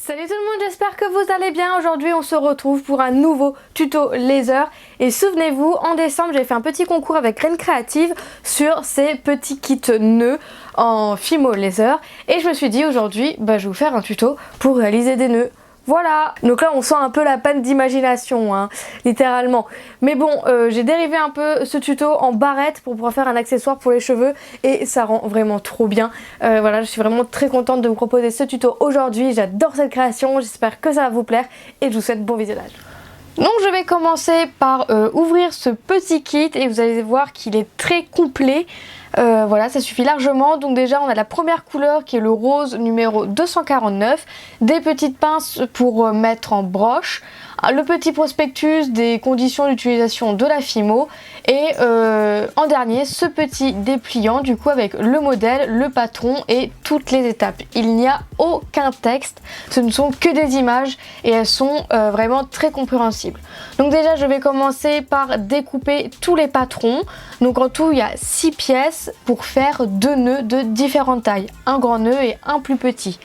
Salut tout le monde, j'espère que vous allez bien. Aujourd'hui on se retrouve pour un nouveau tuto laser. Et souvenez-vous, en décembre j'ai fait un petit concours avec Graines Créatives sur ces petits kits nœuds en Fimo laser. Et je me suis dit aujourd'hui, je vais vous faire un tuto pour réaliser des nœuds. Voilà, donc là on sent un peu la panne d'imagination, hein, littéralement. Mais bon, j'ai dérivé un peu ce tuto en barrette pour pouvoir faire un accessoire pour les cheveux et ça rend vraiment trop bien. Voilà, je suis vraiment très contente de vous proposer ce tuto aujourd'hui. J'adore cette création, j'espère que ça va vous plaire et je vous souhaite bon visionnage. Donc je vais commencer par ouvrir ce petit kit et vous allez voir qu'il est très complet. Voilà, ça suffit largement. Donc déjà on a la première couleur qui est le rose numéro 249, des petites pinces pour mettre en broche, le petit prospectus des conditions d'utilisation de la Fimo et en dernier ce petit dépliant du coup avec le modèle, le patron et toutes les étapes. Il n'y a aucun texte, ce ne sont que des images et elles sont vraiment très compréhensibles. Donc déjà je vais commencer par découper tous les patrons. Donc en tout il y a 6 pièces pour faire 2 nœuds de différentes tailles, un grand nœud et un plus petit.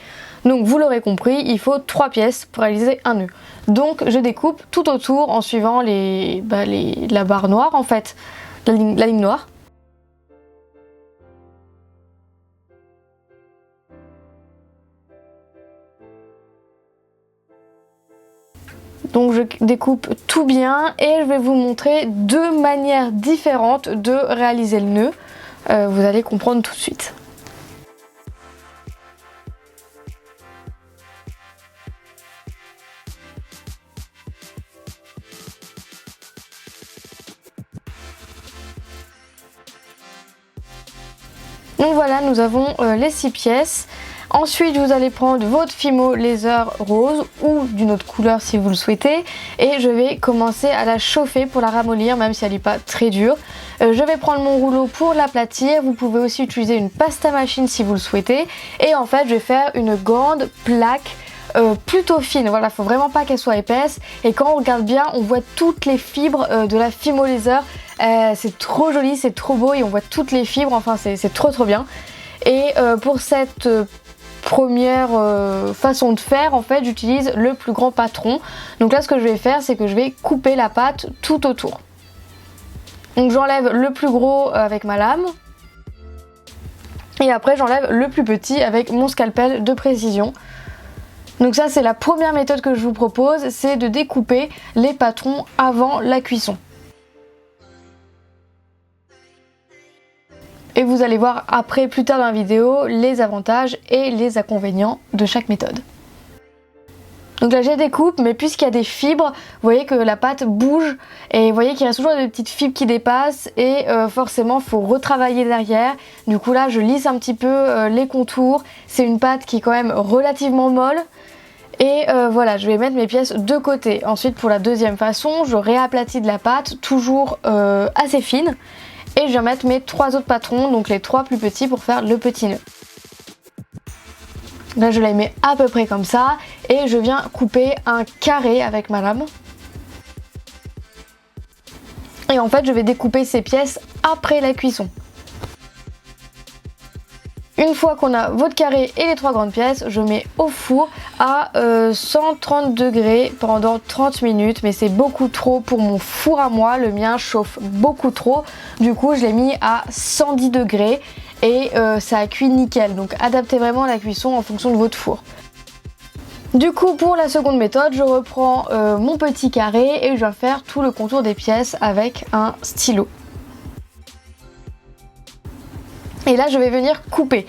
Donc vous l'aurez compris, il faut 3 pièces pour réaliser un nœud. Donc je découpe tout autour en suivant la barre noire en fait, la ligne noire. Donc je découpe tout bien et je vais vous montrer 2 manières différentes de réaliser le nœud. Vous allez comprendre tout de suite. Donc voilà, nous avons les 6 pièces. Ensuite, vous allez prendre votre Fimo laser rose ou d'une autre couleur si vous le souhaitez. Et je vais commencer à la chauffer pour la ramollir, même si elle n'est pas très dure. Je vais prendre mon rouleau pour l'aplatir. Vous pouvez aussi utiliser une pasta machine si vous le souhaitez. Et en fait, je vais faire une grande plaque plutôt fine. Voilà, faut vraiment pas qu'elle soit épaisse. Et quand on regarde bien, on voit toutes les fibres de la Fimo laser. C'est trop joli, c'est trop beau et on voit toutes les fibres. Enfin, c'est trop bien. Et pour cette première façon de faire, en fait j'utilise le plus grand patron. Donc là ce que je vais faire, c'est que je vais couper la pâte tout autour. Donc j'enlève le plus gros avec ma lame et après j'enlève le plus petit avec mon scalpel de précision. Donc ça c'est la première méthode que je vous propose, c'est de découper les patrons avant la cuisson. Et vous allez voir après, plus tard dans la vidéo, les avantages et les inconvénients de chaque méthode. Donc là j'ai découpe, mais puisqu'il y a des fibres, vous voyez que la pâte bouge et vous voyez qu'il reste toujours des petites fibres qui dépassent et forcément il faut retravailler derrière. Du coup là je lisse un petit peu les contours, c'est une pâte qui est quand même relativement molle. Et voilà, je vais mettre mes pièces de côté. Ensuite pour la deuxième façon, je réaplatis de la pâte, toujours assez fine. Et je vais mettre mes 3 autres patrons, donc les 3 plus petits pour faire le petit nœud. Là je les mets à peu près comme ça et je viens couper un carré avec ma lame. Et en fait je vais découper ces pièces après la cuisson. Une fois qu'on a votre carré et les 3 grandes pièces, je mets au four à 130 degrés pendant 30 minutes. Mais c'est beaucoup trop pour mon four à moi, le mien chauffe beaucoup trop. Du coup je l'ai mis à 110 degrés et ça a cuit nickel. Donc adaptez vraiment la cuisson en fonction de votre four. Du coup pour la seconde méthode, je reprends mon petit carré et je vais faire tout le contour des pièces avec un stylo. Et là je vais venir couper.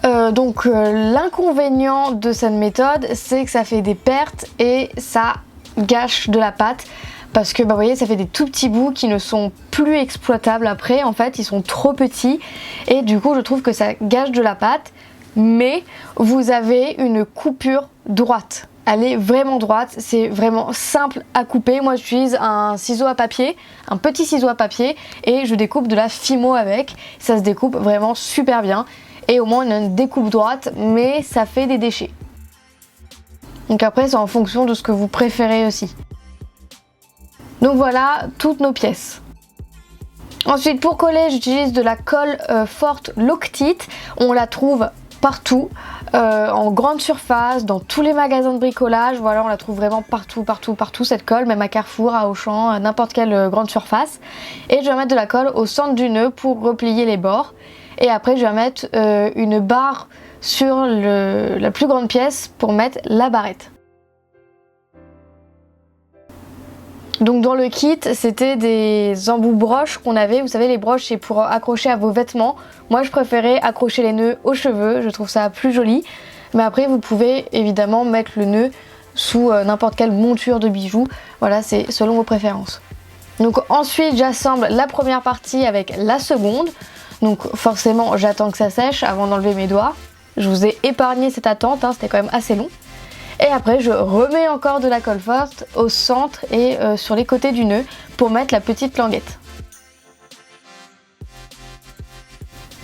L'inconvénient de cette méthode, c'est que ça fait des pertes et ça gâche de la pâte. Parce que vous voyez, ça fait des tout petits bouts qui ne sont plus exploitables après. En fait, ils sont trop petits. Et du coup, je trouve que ça gâche de la pâte. Mais vous avez une coupure droite. Elle est vraiment droite, c'est vraiment simple à couper. Moi j'utilise un ciseau à papier, un petit ciseau à papier et je découpe de la Fimo avec. Ça se découpe vraiment super bien et au moins on a une découpe droite mais ça fait des déchets. Donc après c'est en fonction de ce que vous préférez aussi. Donc voilà toutes nos pièces. Ensuite pour coller j'utilise de la colle forte Loctite. On la trouve partout, en grande surface, dans tous les magasins de bricolage. Voilà, on la trouve vraiment partout cette colle, même à Carrefour, à Auchan, à n'importe quelle grande surface. Et je vais mettre de la colle au centre du nœud pour replier les bords. Et après je vais mettre une barre sur la plus grande pièce pour mettre la barrette. Donc dans le kit, c'était des embouts broches qu'on avait. Vous savez, les broches, c'est pour accrocher à vos vêtements. Moi, je préférais accrocher les nœuds aux cheveux. Je trouve ça plus joli. Mais après, vous pouvez évidemment mettre le nœud sous n'importe quelle monture de bijoux. Voilà, c'est selon vos préférences. Donc ensuite, j'assemble la première partie avec la seconde. Donc forcément, j'attends que ça sèche avant d'enlever mes doigts. Je vous ai épargné cette attente, hein, c'était quand même assez long. Et après je remets encore de la colle forte au centre et sur les côtés du nœud pour mettre la petite languette.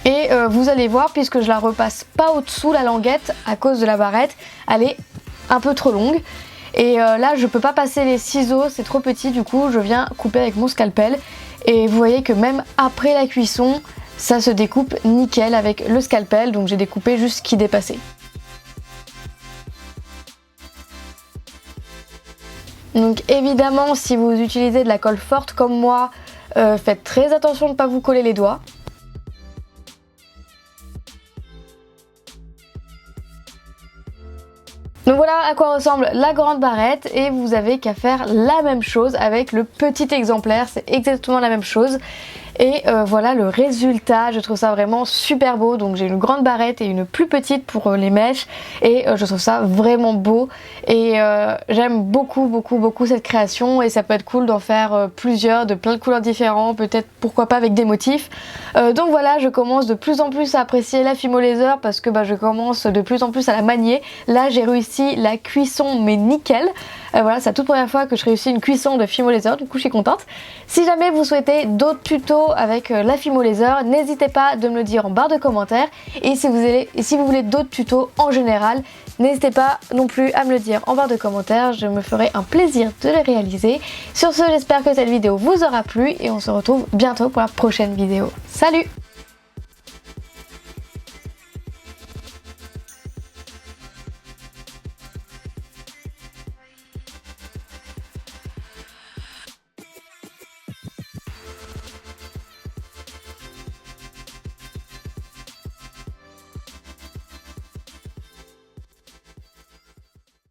Et vous allez voir, puisque je la repasse pas au-dessous la languette à cause de la barrette, elle est un peu trop longue. Et là je peux pas passer les ciseaux, c'est trop petit, du coup je viens couper avec mon scalpel. Et vous voyez que même après la cuisson, ça se découpe nickel avec le scalpel, donc j'ai découpé juste ce qui dépassait. Donc évidemment, si vous utilisez de la colle forte comme moi, faites très attention de ne pas vous coller les doigts. Donc voilà à quoi ressemble la grande barrette, et vous avez qu'à faire la même chose avec le petit exemplaire, c'est exactement la même chose. Et voilà le résultat, je trouve ça vraiment super beau. Donc j'ai une grande barrette et une plus petite pour les mèches, et je trouve ça vraiment beau. Et j'aime beaucoup cette création, et ça peut être cool d'en faire plusieurs, de plein de couleurs différentes, peut-être pourquoi pas avec des motifs. Donc voilà, je commence de plus en plus à apprécier la Fimo Laser parce que je commence de plus en plus à la manier. Là j'ai réussi la cuisson mais nickel. Voilà, c'est la toute première fois que je réussis une cuisson de Fimo Laser, du coup je suis contente. Si jamais vous souhaitez d'autres tutos avec la Fimo Laser, n'hésitez pas de me le dire en barre de commentaires. Et si vous voulez d'autres tutos en général, n'hésitez pas non plus à me le dire en barre de commentaires, je me ferai un plaisir de les réaliser. Sur ce, j'espère que cette vidéo vous aura plu et on se retrouve bientôt pour la prochaine vidéo. Salut!